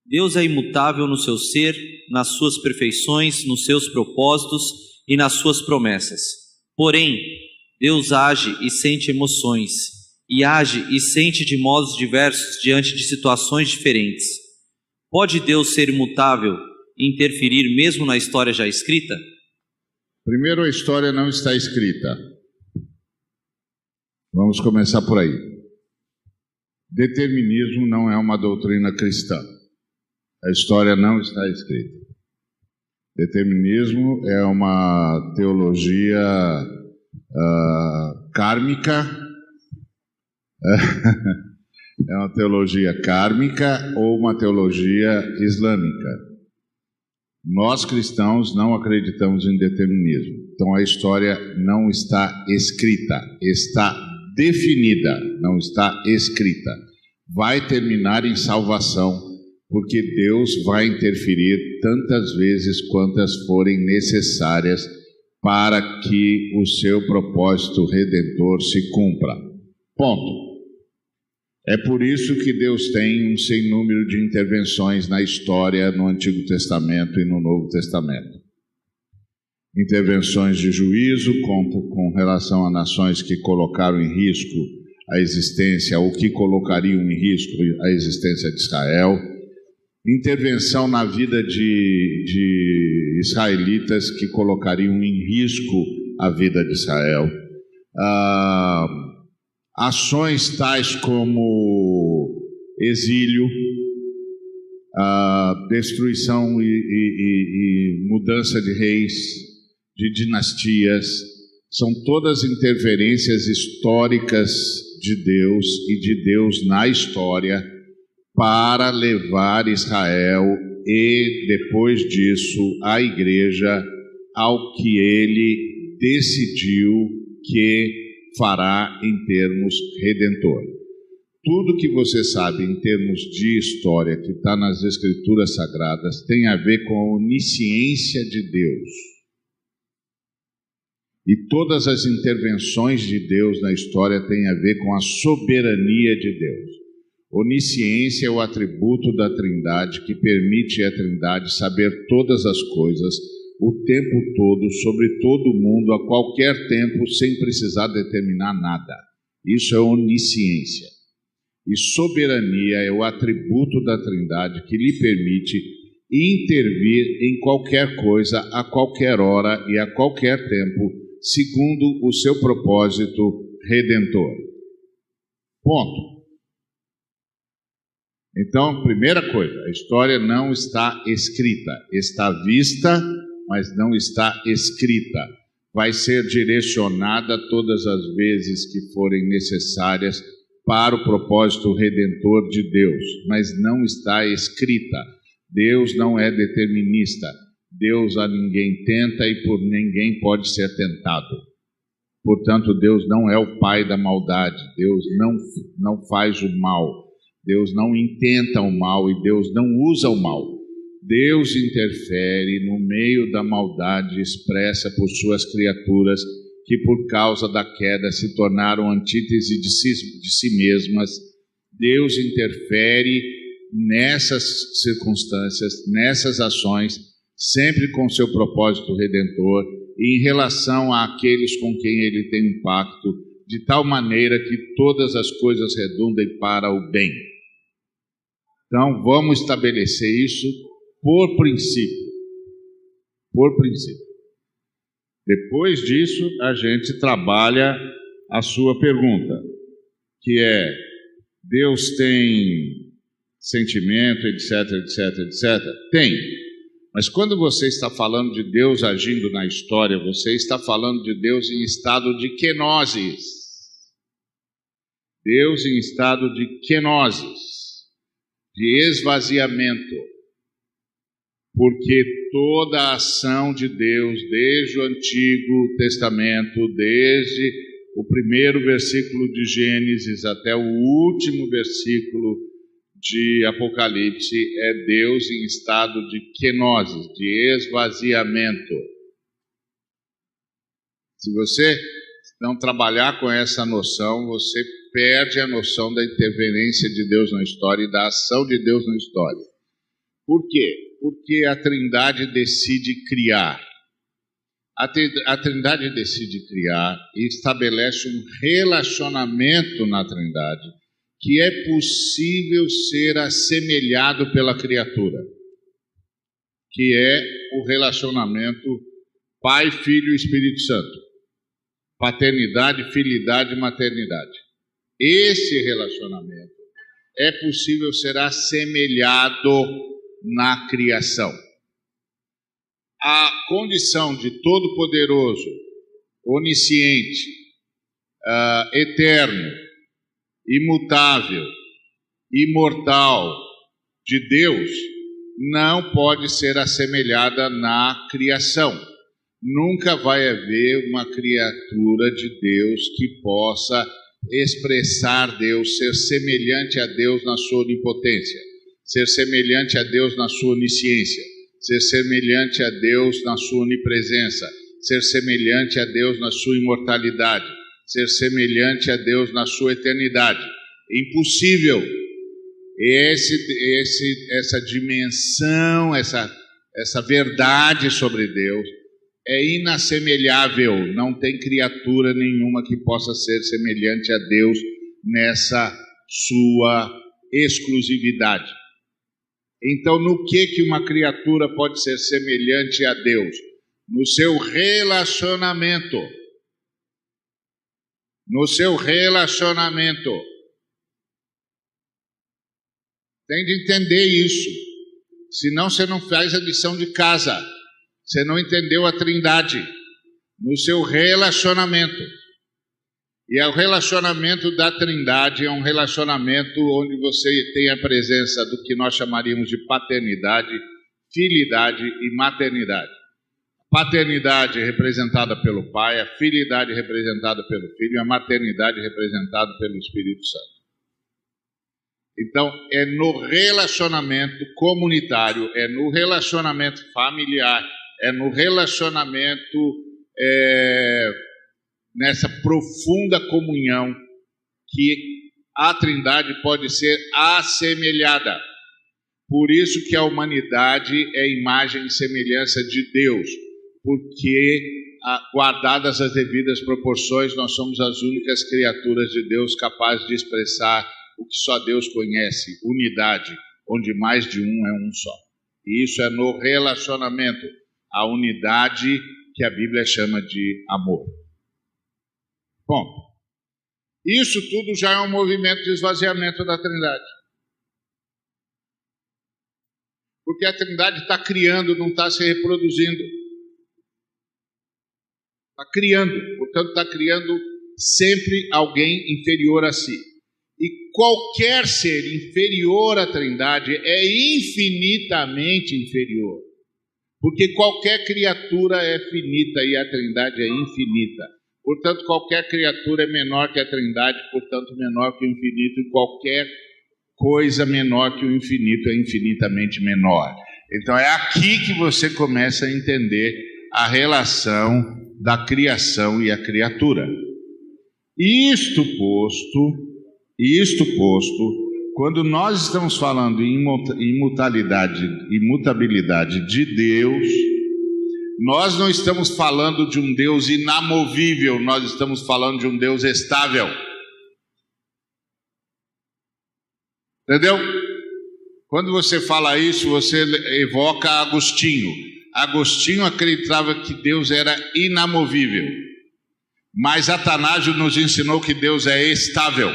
Deus é imutável no seu ser, nas suas perfeições, nos seus propósitos e nas suas promessas. Porém, Deus age e sente emoções, e age e sente de modos diversos diante de situações diferentes. Pode Deus ser imutável e interferir mesmo na história já escrita? Primeiro, a história não está escrita. Vamos começar por aí. Determinismo não é uma doutrina cristã. A história não está escrita. Determinismo é uma teologia kármica. É uma teologia kármica ou uma teologia islâmica. Nós cristãos não acreditamos em determinismo. Então a história não está escrita, está definida, não está escrita. Vai terminar em salvação, porque Deus vai interferir tantas vezes quantas forem necessárias para que o seu propósito redentor se cumpra. Ponto. É por isso que Deus tem um sem número de intervenções na história no Antigo Testamento e no Novo Testamento. Intervenções de juízo com relação a nações que colocaram em risco a existência, ou que colocariam em risco a existência de Israel. Intervenção na vida de israelitas que colocariam em risco a vida de Israel. Ações tais como exílio, destruição e mudança de reis, de dinastias, são todas interferências históricas de Deus e de Deus na história para levar Israel e, depois disso, a igreja ao que ele decidiu que fará em termos redentor. Tudo que você sabe em termos de história que está nas Escrituras Sagradas tem a ver com a onisciência de Deus. E todas as intervenções de Deus na história têm a ver com a soberania de Deus. Onisciência é o atributo da Trindade que permite à Trindade saber todas as coisas, o tempo todo, sobre todo o mundo, a qualquer tempo, sem precisar determinar nada. Isso é onisciência. E soberania é o atributo da Trindade que lhe permite intervir em qualquer coisa, a qualquer hora e a qualquer tempo, segundo o seu propósito redentor. Ponto. Então, primeira coisa, a história não está escrita, está vista, mas não está escrita. Vai ser direcionada todas as vezes que forem necessárias para o propósito redentor de Deus, mas não está escrita. Deus não é determinista. Deus a ninguém tenta e por ninguém pode ser tentado. Portanto, Deus não é o pai da maldade. Deus não faz o mal. Deus não intenta o mal e Deus não usa o mal. Deus interfere no meio da maldade expressa por suas criaturas que por causa da queda se tornaram antítese de si mesmas. Deus interfere nessas circunstâncias, nessas ações, sempre com seu propósito redentor e em relação àqueles com quem ele tem um pacto, de tal maneira que todas as coisas redundem para o bem. Então, vamos estabelecer isso por princípio. Por princípio. Depois disso, a gente trabalha a sua pergunta, que é: Deus tem sentimento, etc, etc, etc? Tem. Mas quando você está falando de Deus agindo na história, você está falando de Deus em estado de kenosis. Deus em estado de kenosis, de esvaziamento. Porque toda a ação de Deus, desde o Antigo Testamento, desde o primeiro versículo de Gênesis até o último versículo de Apocalipse, é Deus em estado de kenosis, de esvaziamento. Se você não trabalhar com essa noção, você perde a noção da interferência de Deus na história e da ação de Deus na história. Por quê? Porque a Trindade decide criar. A Trindade decide criar e estabelece um relacionamento na Trindade que é possível ser assemelhado pela criatura, que é o relacionamento Pai, Filho e Espírito Santo. Paternidade, filidade e maternidade. Esse relacionamento é possível ser assemelhado na criação. A condição de todo-poderoso, onisciente, eterno, imutável, imortal de Deus não pode ser assemelhada na criação. Nunca vai haver uma criatura de Deus que possa expressar Deus, ser semelhante a Deus na sua onipotência, ser semelhante a Deus na sua onisciência, ser semelhante a Deus na sua onipresença, ser semelhante a Deus na sua imortalidade, ser semelhante a Deus na sua eternidade. Impossível. Essa dimensão, essa verdade sobre Deus é inassemelhável. Não tem criatura nenhuma que possa ser semelhante a Deus nessa sua exclusividade. Então, no que uma criatura pode ser semelhante a Deus? No seu relacionamento. No seu relacionamento. Tem de entender isso. Senão você não faz a lição de casa. Você não entendeu a Trindade. No seu relacionamento. E o relacionamento da Trindade é um relacionamento onde você tem a presença do que nós chamaríamos de paternidade, filidade e maternidade. Paternidade representada pelo Pai, a filidade representada pelo Filho e a maternidade representada pelo Espírito Santo. Então, é no relacionamento comunitário, é no relacionamento familiar, é no relacionamento nessa profunda comunhão que a Trindade pode ser assemelhada. Por isso que a humanidade é imagem e semelhança de Deus, porque guardadas as devidas proporções, nós somos as únicas criaturas de Deus capazes de expressar o que só Deus conhece, unidade, onde mais de um é um só. E isso é no relacionamento, a unidade que a Bíblia chama de amor. Bom, isso tudo já é um movimento de esvaziamento da Trindade. Porque a Trindade está criando, não está se reproduzindo. Está criando, portanto está criando sempre alguém inferior a si. E qualquer ser inferior à Trindade é infinitamente inferior. Porque qualquer criatura é finita e a Trindade é infinita. Portanto, qualquer criatura é menor que a Trindade, portanto, menor que o infinito, e qualquer coisa menor que o infinito é infinitamente menor. Então, é aqui que você começa a entender a relação da criação e a criatura. Isto posto, quando nós estamos falando em imutabilidade de Deus, nós não estamos falando de um Deus inamovível, nós estamos falando de um Deus estável. Entendeu? Quando você fala isso, você evoca Agostinho. Agostinho acreditava que Deus era inamovível, mas Atanásio nos ensinou que Deus é estável.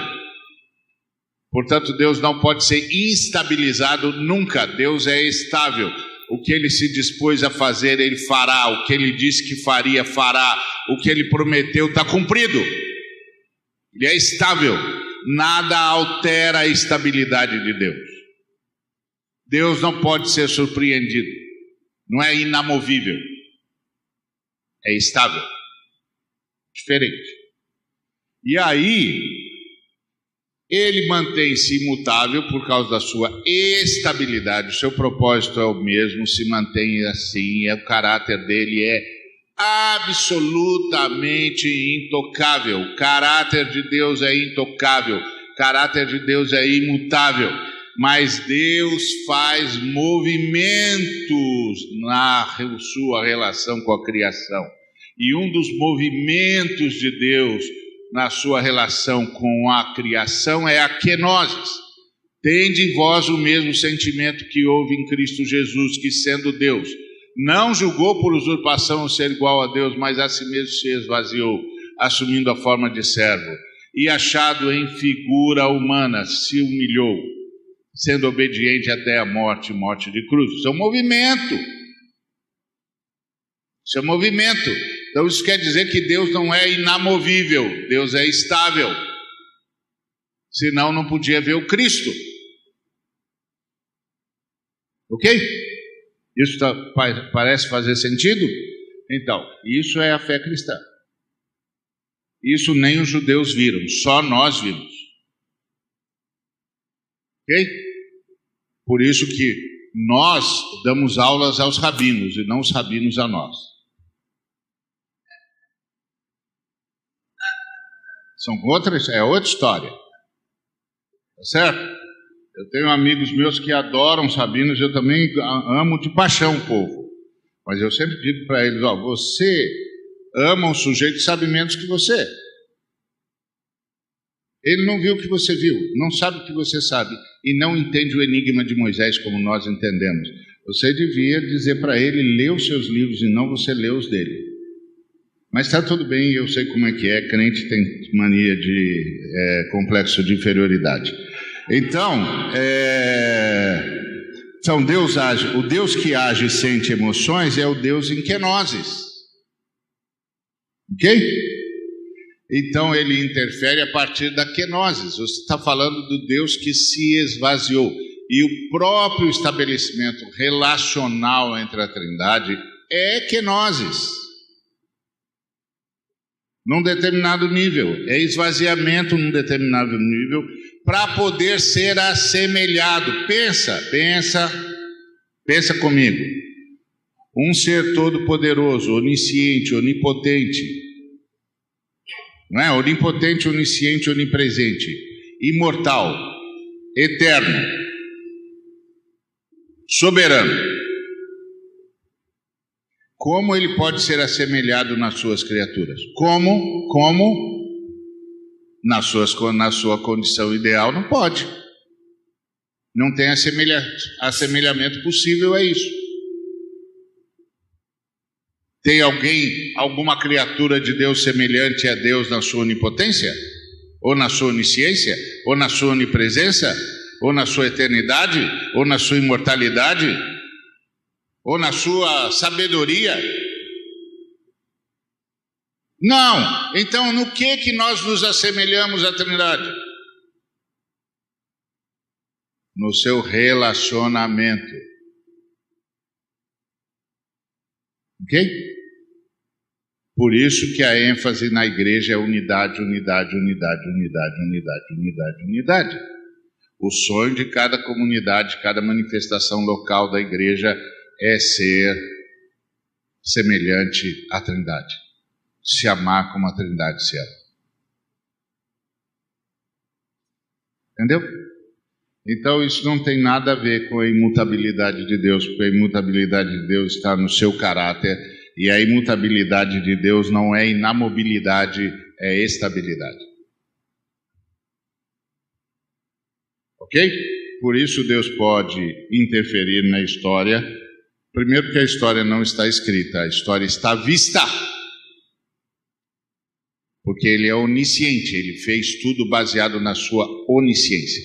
Portanto, Deus não pode ser instabilizado nunca. Deus é estável. O que ele se dispôs a fazer, ele fará. O que ele disse que faria, fará. O que ele prometeu está cumprido. Ele é estável. Nada altera a estabilidade de Deus. Deus não pode ser surpreendido. Não é inamovível. É estável. Diferente. E aí, ele mantém-se imutável por causa da sua estabilidade. O seu propósito é o mesmo, se mantém assim. O caráter dele é absolutamente intocável. O caráter de Deus é intocável. O caráter de Deus é imutável. mas Deus faz movimentos na sua relação com a criação. E um dos movimentos de Deus na sua relação com a criação é a kenosis. Tende em vós o mesmo sentimento que houve em Cristo Jesus, que sendo Deus, não julgou por usurpação o ser igual a Deus, mas a si mesmo se esvaziou, assumindo a forma de servo, e achado em figura humana, se humilhou, sendo obediente até a morte, morte de cruz. Isso é um movimento. Isso é um movimento. Então isso quer dizer que Deus não é inamovível, Deus é estável. Senão não podia ver o Cristo. Ok? Isso parece fazer sentido? Então, isso é a fé cristã. Isso nem os judeus viram, só nós vimos. Ok? Por isso que nós damos aulas aos rabinos e não os rabinos a nós. É outra história. Tá certo? Eu tenho amigos meus que adoram os rabinos, eu também amo de paixão o povo. Mas eu sempre digo para eles, você ama um sujeito que sabe menos que você. Ele não viu o que você viu, não sabe o que você sabe, e não entende o enigma de Moisés como nós entendemos. Você devia dizer para ele, lê os seus livros e não você lê os dele. Mas está tudo bem, eu sei como é que é, crente tem mania de complexo de inferioridade. Então, Deus age, o Deus que age e sente emoções é o Deus em kenosis. Ok? Então ele interfere a partir da kenosis. Você está falando do Deus que se esvaziou. E o próprio estabelecimento relacional entre a Trindade é kenosis. Num determinado nível. É esvaziamento num determinado nível para poder ser assemelhado. Pensa comigo. Um ser todo-poderoso, onisciente, onipotente. Não é? Onipotente, onisciente, onipresente, imortal, eterno, soberano. Como ele pode ser assemelhado nas suas criaturas? Como? Na sua condição ideal, não pode. Não tem assemelhamento possível a isso. Tem alguma criatura de Deus semelhante a Deus na sua onipotência? Ou na sua onisciência? Ou na sua onipresença? Ou na sua eternidade? Ou na sua imortalidade? Ou na sua sabedoria? Não! Então, no que nós nos assemelhamos à Trindade? No seu relacionamento. Ok? Por isso que a ênfase na igreja é unidade, unidade, unidade, unidade, unidade, unidade, unidade. O sonho de cada comunidade, cada manifestação local da igreja é ser semelhante à Trindade. Se amar como a Trindade se ama. Entendeu? Então isso não tem nada a ver com a imutabilidade de Deus, porque a imutabilidade de Deus está no seu caráter, e a imutabilidade de Deus não é inamobilidade, é estabilidade. Ok? Por isso Deus pode interferir na história. Primeiro que a história não está escrita, a história está vista. Porque Ele é onisciente, Ele fez tudo baseado na sua onisciência.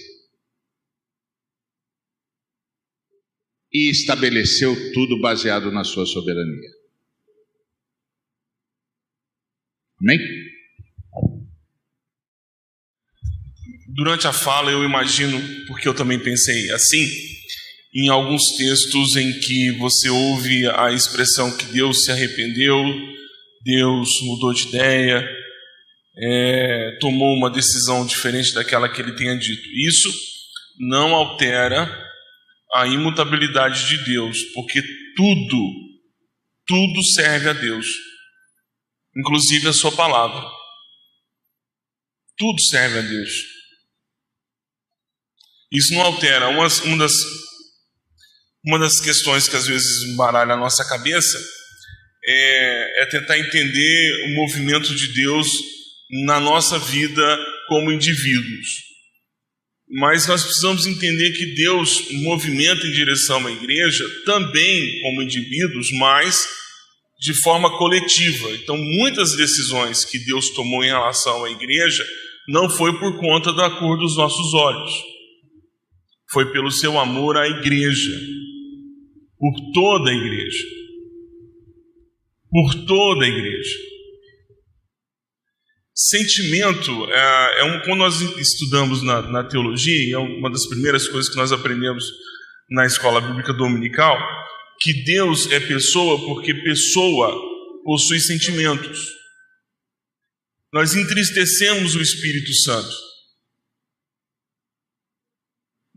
E estabeleceu tudo baseado na sua soberania. Amém? Durante a fala eu imagino, porque eu também pensei assim, em alguns textos em que você ouve a expressão que Deus se arrependeu, Deus mudou de ideia, tomou uma decisão diferente daquela que Ele tenha dito. Isso não altera a imutabilidade de Deus, porque tudo serve a Deus, inclusive a sua palavra. Tudo serve a Deus. Isso não altera. Uma das questões que às vezes embaralha a nossa cabeça é tentar entender o movimento de Deus na nossa vida como indivíduos. Mas nós precisamos entender que Deus movimenta em direção à igreja também como indivíduos, mas de forma coletiva. Então, muitas decisões que Deus tomou em relação à igreja não foi por conta da cor dos nossos olhos. Foi pelo seu amor à igreja. Por toda a igreja. Por toda a igreja. Sentimento, quando nós estudamos na teologia, é uma das primeiras coisas que nós aprendemos na escola bíblica dominical, que Deus é pessoa porque pessoa possui sentimentos. Nós entristecemos o Espírito Santo.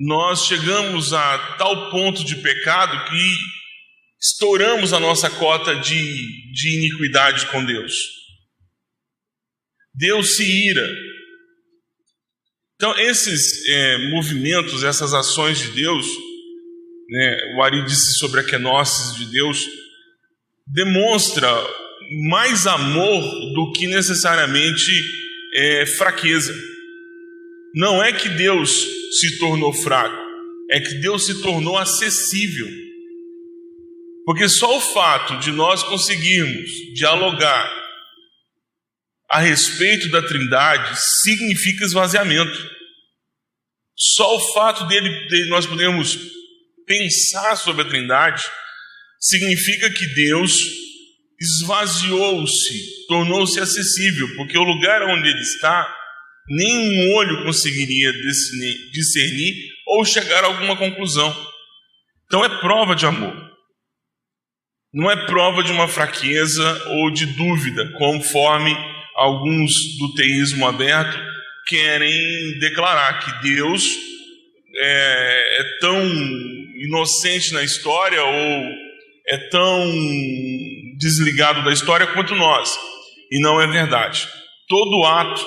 Nós chegamos a tal ponto de pecado que estouramos a nossa cota de iniquidade com Deus. Deus se ira. Então, esses movimentos, essas ações de Deus, o Ari disse sobre a kenosis de Deus, demonstra mais amor do que necessariamente fraqueza. Não é que Deus se tornou fraco, é que Deus se tornou acessível. Porque só o fato de nós conseguirmos dialogar a respeito da Trindade significa esvaziamento. Só o fato de nós podermos pensar sobre a Trindade significa que Deus esvaziou-se, tornou-se acessível, porque o lugar onde Ele está, nenhum olho conseguiria discernir ou chegar a alguma conclusão. Então é prova de amor. Não é prova de uma fraqueza ou de dúvida, conforme alguns do teísmo aberto querem declarar que Deus é tão inocente na história ou é tão desligado da história quanto nós. E não é verdade. Todo ato,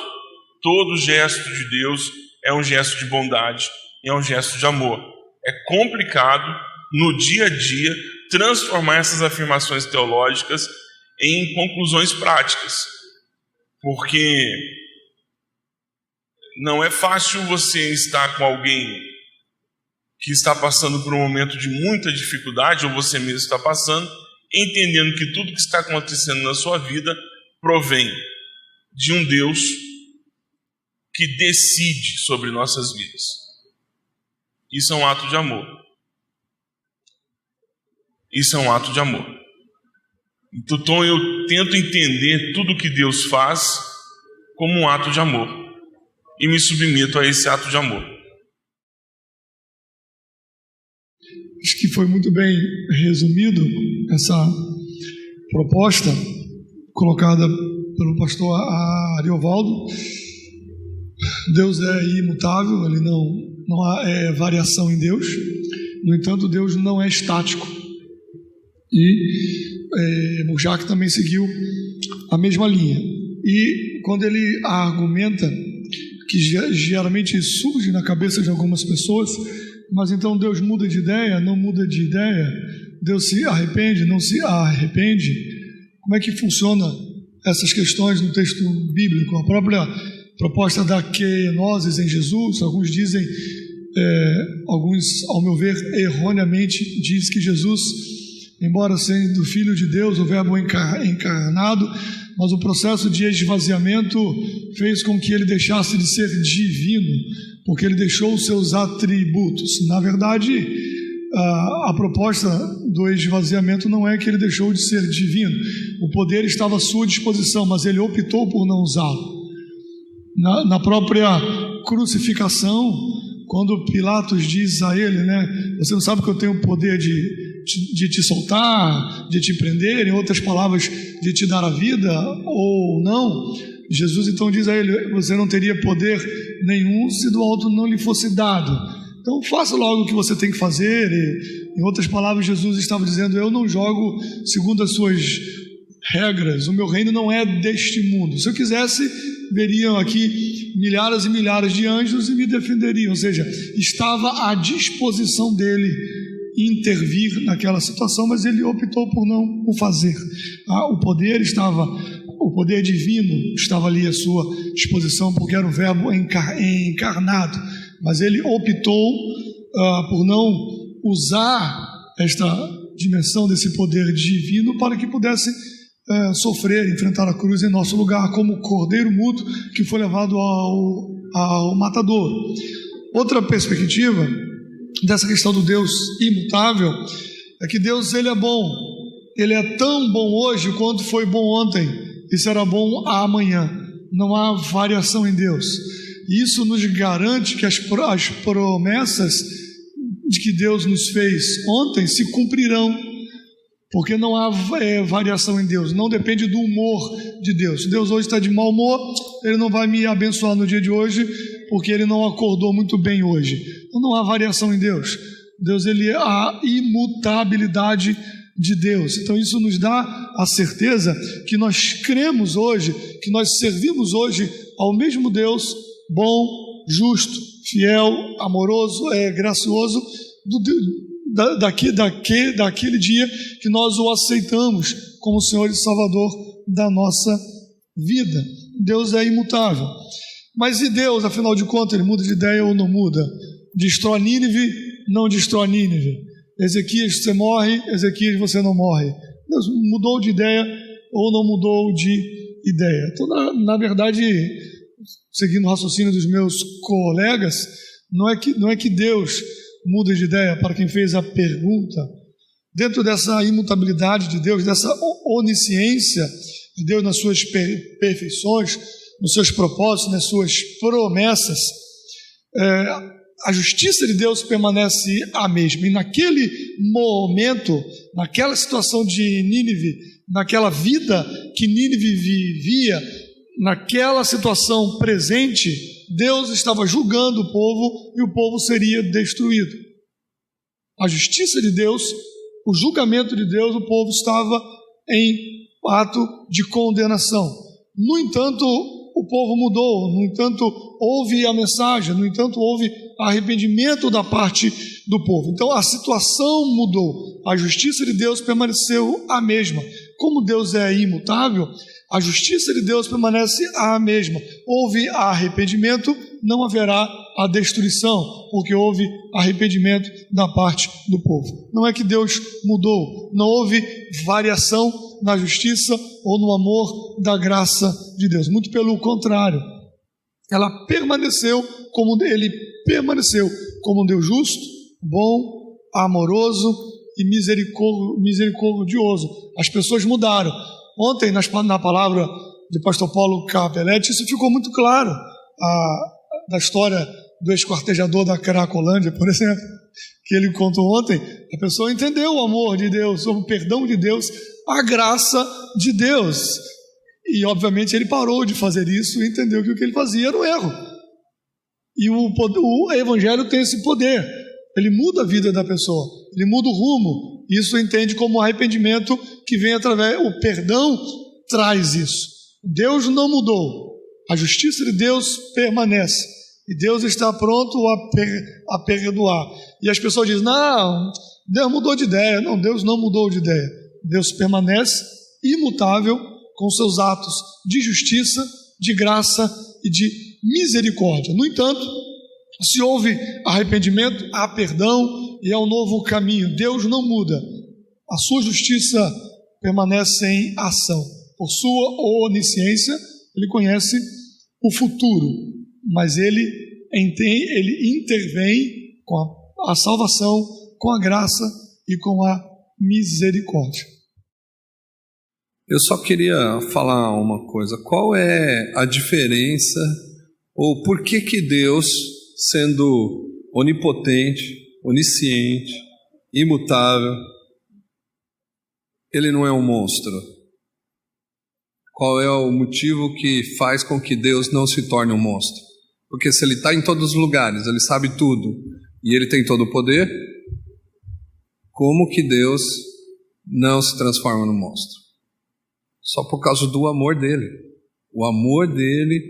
todo gesto de Deus é um gesto de bondade e é um gesto de amor. É complicado, no dia a dia, transformar essas afirmações teológicas em conclusões práticas. Porque não é fácil você estar com alguém que está passando por um momento de muita dificuldade, ou você mesmo está passando, entendendo que tudo que está acontecendo na sua vida provém de um Deus que decide sobre nossas vidas. Isso é um ato de amor. Isso é um ato de amor. Então eu tento entender tudo que Deus faz como um ato de amor e me submeto a esse ato de amor. Acho que foi muito bem resumido essa proposta colocada pelo pastor Ariovaldo. Deus é imutável, ele não há variação em Deus. No entanto, Deus não é estático. E Burjac também seguiu a mesma linha. E quando ele argumenta, que geralmente surge na cabeça de algumas pessoas, mas então Deus muda de ideia, não muda de ideia, Deus se arrepende, não se arrepende. Como é que funciona essas questões no texto bíblico? A própria proposta da kenosis em Jesus, alguns dizem, alguns, ao meu ver, erroneamente, diz que Jesus, embora sendo Filho de Deus, o Verbo encarnado, mas o processo de esvaziamento fez com que ele deixasse de ser divino, porque ele deixou os seus atributos. Na verdade, a proposta do esvaziamento não é que ele deixou de ser divino. O poder estava à sua disposição, mas ele optou por não usá-lo. Na própria crucificação, quando Pilatos diz a ele, você não sabe que eu tenho o poder de te soltar, de te prender, em outras palavras, de te dar a vida ou não? Jesus então diz a ele, você não teria poder nenhum se do alto não lhe fosse dado. Então faça logo o que você tem que fazer. E, em outras palavras, Jesus estava dizendo, eu não jogo segundo as suas regras, o meu reino não é deste mundo. Se eu quisesse, veriam aqui milhares e milhares de anjos e me defenderiam. Ou seja, estava à disposição dele intervir naquela situação, mas ele optou por não o fazer. O poder divino estava ali à sua disposição, porque era o verbo encarnado, mas ele optou por não usar esta dimensão desse poder divino para que pudesse sofrer, enfrentar a cruz em nosso lugar, como cordeiro mudo que foi levado ao matador. Outra perspectiva dessa questão do Deus imutável é que Deus, ele é bom, ele é tão bom hoje quanto foi bom ontem e será bom amanhã. Não há variação em Deus. E isso nos garante que as promessas de que Deus nos fez ontem se cumprirão, porque não há variação em Deus. Não depende do humor de Deus. Se Deus hoje está de mau humor, ele não vai me abençoar no dia de hoje, porque ele não acordou muito bem hoje. Então não há variação em Deus. Deus, ele é a imutabilidade de Deus. Então isso nos dá a certeza que nós cremos hoje, que nós servimos hoje ao mesmo Deus bom, justo, fiel, amoroso, gracioso, daquele dia que nós o aceitamos como Senhor e Salvador da nossa vida. Deus é imutável. Mas e Deus, afinal de contas, ele muda de ideia ou não muda? Destrói Nínive, não destrói Nínive. Ezequias, você morre, Ezequias, você não morre. Deus mudou de ideia ou não mudou de ideia? Então, na verdade, seguindo o raciocínio dos meus colegas, não é que Deus muda de ideia. Para quem fez a pergunta, dentro dessa imutabilidade de Deus, dessa onisciência de Deus nas suas perfeições, nos seus propósitos, nas suas promessas, a justiça de Deus permanece a mesma. E naquele momento, naquela situação de Nínive, naquela vida que Nínive vivia, naquela situação presente, Deus estava julgando o povo e o povo seria destruído. A justiça de Deus, o julgamento de Deus, o povo estava em ato de condenação. No entanto, o povo mudou, no entanto, houve a mensagem, no entanto, houve arrependimento da parte do povo. Então, a situação mudou, a justiça de Deus permaneceu a mesma. Como Deus é imutável, a justiça de Deus permanece a mesma. Houve arrependimento, não haverá a destruição, porque houve arrependimento da parte do povo. Não é que Deus mudou, não houve variação na justiça ou no amor da graça de Deus. Muito pelo contrário, ela permaneceu como ele permaneceu, como um Deus justo, bom, amoroso e misericordioso. As pessoas mudaram. Ontem, na palavra de pastor Paulo Capelletti, isso ficou muito claro, da história do esquartejador da Cracolândia, por exemplo, que ele contou ontem. A pessoa entendeu o amor de Deus, o perdão de Deus, a graça de Deus, e obviamente ele parou de fazer isso e entendeu que o que ele fazia era um erro. E o evangelho tem esse poder, ele muda a vida da pessoa, ele muda o rumo. Isso entende como arrependimento que vem através, o perdão traz isso. Deus não mudou, a justiça de Deus permanece, e Deus está pronto a perdoar. E as pessoas dizem, não, Deus mudou de ideia. Não, Deus não mudou de ideia. Deus permanece imutável com seus atos de justiça, de graça e de misericórdia. No entanto, se houve arrependimento, há perdão e é um novo caminho. Deus não muda. A sua justiça permanece em ação. Por sua onisciência, ele conhece o futuro, mas ele intervém com a salvação, com a graça e com a misericórdia. Eu só queria falar uma coisa. Qual é a diferença, ou por que Deus, sendo onipotente, onisciente, imutável, ele não é um monstro? Qual é o motivo que faz com que Deus não se torne um monstro? Porque se ele está em todos os lugares, ele sabe tudo, e ele tem todo o poder, como que Deus não se transforma num monstro? Só por causa do amor dele. O amor dele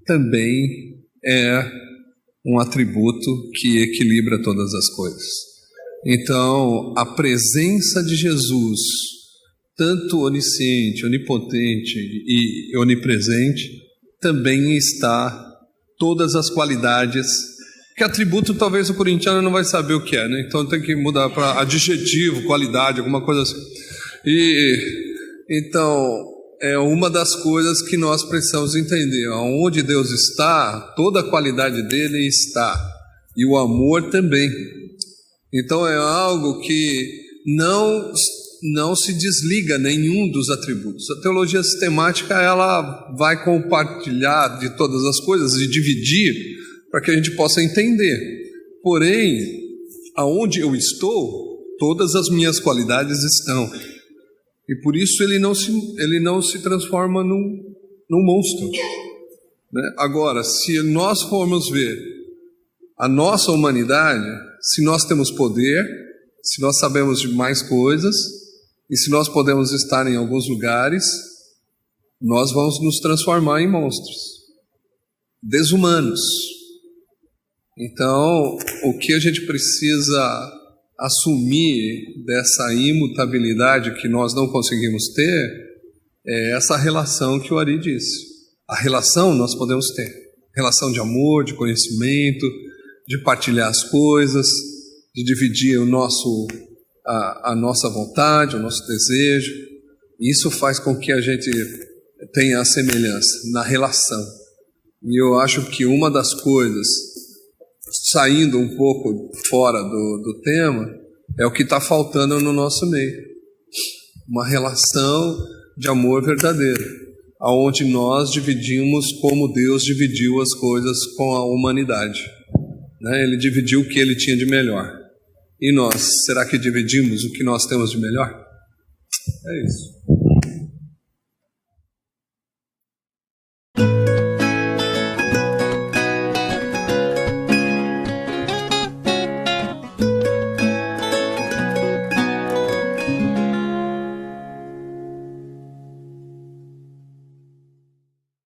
também é um atributo que equilibra todas as coisas. Então, a presença de Jesus, tanto onisciente, onipotente e onipresente, também está todas as qualidades. Que atributo talvez o corintiano não vai saber o que é, né? Então tem que mudar para adjetivo, qualidade, alguma coisa assim. Então, é uma das coisas que nós precisamos entender. Onde Deus está, toda a qualidade dele está. E o amor também. Então é algo que não se desliga nenhum dos atributos. A teologia sistemática, ela vai compartilhar de todas as coisas e dividir para que a gente possa entender. Porém, aonde eu estou, todas as minhas qualidades estão. E por isso ele não se transforma num monstro, né? Agora, se nós formos ver a nossa humanidade, se nós temos poder, se nós sabemos de mais coisas, e se nós podemos estar em alguns lugares, nós vamos nos transformar em monstros, desumanos. Então, o que a gente precisa assumir dessa imutabilidade que nós não conseguimos ter é essa relação que o Ari disse. A relação nós podemos ter. Relação de amor, de conhecimento, de partilhar as coisas, de dividir a nossa vontade, o nosso desejo. Isso faz com que a gente tenha a semelhança na relação. E eu acho que uma das coisas, saindo um pouco fora do tema, é o que está faltando no nosso meio. Uma relação de amor verdadeiro, onde nós dividimos como Deus dividiu as coisas com a humanidade, né? Ele dividiu o que ele tinha de melhor. E nós, será que dividimos o que nós temos de melhor? É isso.